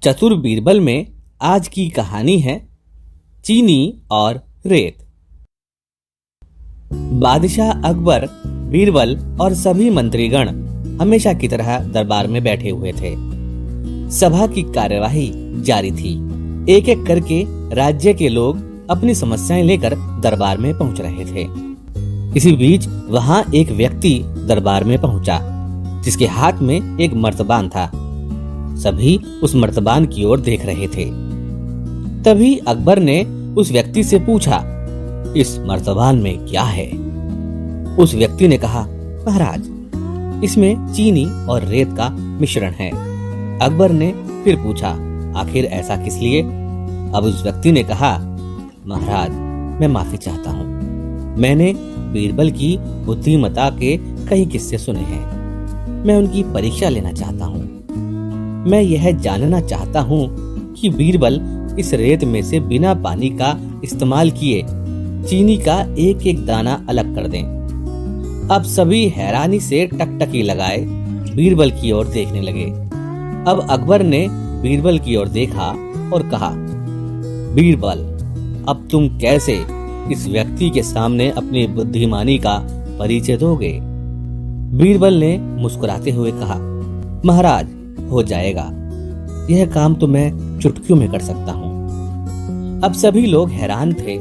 चतुर बीरबल में आज की कहानी है चीनी और रेत। बादशाह अकबर, बीरबल और सभी मंत्रीगण हमेशा की तरह दरबार में बैठे हुए थे। सभा की कार्यवाही जारी थी। एक एक करके राज्य के लोग अपनी समस्याएं लेकर दरबार में पहुंच रहे थे। इसी बीच वहां एक व्यक्ति दरबार में पहुंचा, जिसके हाथ में एक मर्तबान था। सभी उस मर्तबान की ओर देख रहे थे। तभी अकबर ने उस व्यक्ति से पूछा, इस मर्तबान में क्या है? उस व्यक्ति ने कहा, महाराज, इसमें चीनी और रेत का मिश्रण है। अकबर ने फिर पूछा, आखिर ऐसा किस लिए? अब उस व्यक्ति ने कहा, महाराज, मैं माफी चाहता हूँ। मैंने बीरबल की बुद्धिमत्ता के कई किस्से सुने हैं। मैं उनकी परीक्षा लेना चाहता हूँ। मैं यह जानना चाहता हूँ कि बीरबल इस रेत में से बिना पानी का इस्तेमाल किए चीनी का एक एक दाना अलग कर दें। अब सभी हैरानी से टकटकी लगाए बीरबल की ओर देखने लगे। अब अकबर ने बीरबल की ओर देखा और कहा, बीरबल, अब तुम कैसे इस व्यक्ति के सामने अपनी बुद्धिमानी का परिचय दोगे? बीरबल ने मुस्कुराते हुए कहा, महाराज, हो जाएगा। यह काम तो मैं चुटकियों में कर सकता हूँ। अब सभी लोग हैरान थे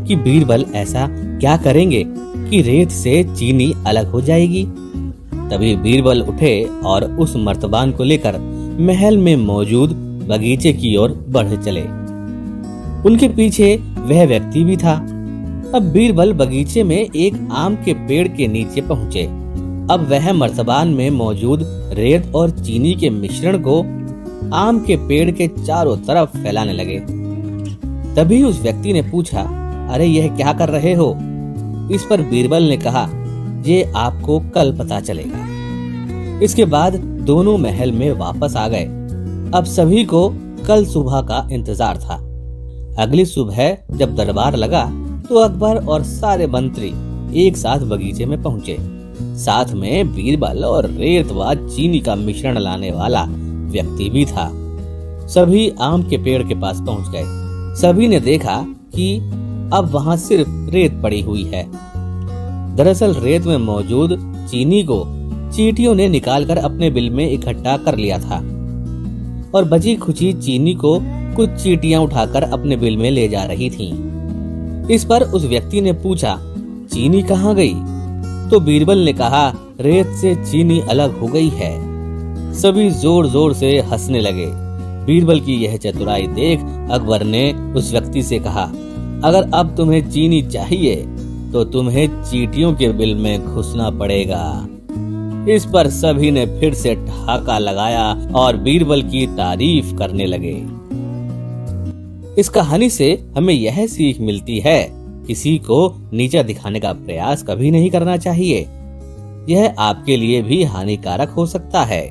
कि बीरबल ऐसा क्या करेंगे कि रेत से चीनी अलग हो जाएगी। तभी बीरबल उठे और उस मर्तबान को लेकर महल में मौजूद बगीचे की ओर बढ़ चले। उनके पीछे वह व्यक्ति भी था। अब बीरबल बगीचे में एक आम के पेड़ के नीचे पहुंचे। अब वह मर्तबान में मौजूद रेत और चीनी के मिश्रण को आम के पेड़ के चारों तरफ फैलाने लगे। तभी उस व्यक्ति ने पूछा, अरे यह क्या कर रहे हो? इस पर बीरबल ने कहा, ये आपको कल पता चलेगा। इसके बाद दोनों महल में वापस आ गए। अब सभी को कल सुबह का इंतजार था। अगली सुबह जब दरबार लगा तो अकबर और सारे मंत्री एक साथ बगीचे में पहुंचे। साथ में बीरबल और रेत व चीनी का मिश्रण लाने वाला व्यक्ति भी था। सभी आम के पेड़ के पास पहुंच गए। सभी ने देखा कि अब वहां सिर्फ रेत पड़ी हुई है। दरअसल रेत में मौजूद चीनी को चींटियों ने निकालकर अपने बिल में इकट्ठा कर लिया था और बची खुची चीनी को कुछ चींटियां उठाकर अपने बिल में ले जा रही थीं। इस पर उस व्यक्ति ने पूछा, चीनी कहाँ गई? तो बीरबल ने कहा, रेत से चीनी अलग हो गई है। सभी जोर जोर से हंसने लगे। बीरबल की यह चतुराई देख अकबर ने उस व्यक्ति से कहा, अगर अब तुम्हें चीनी चाहिए तो तुम्हें चींटियों के बिल में घुसना पड़ेगा। इस पर सभी ने फिर से ठहाका लगाया और बीरबल की तारीफ करने लगे। इस कहानी से हमें यह सीख मिलती है, किसी को नीचा दिखाने का प्रयास कभी नहीं करना चाहिए। यह आपके लिए भी हानिकारक हो सकता है।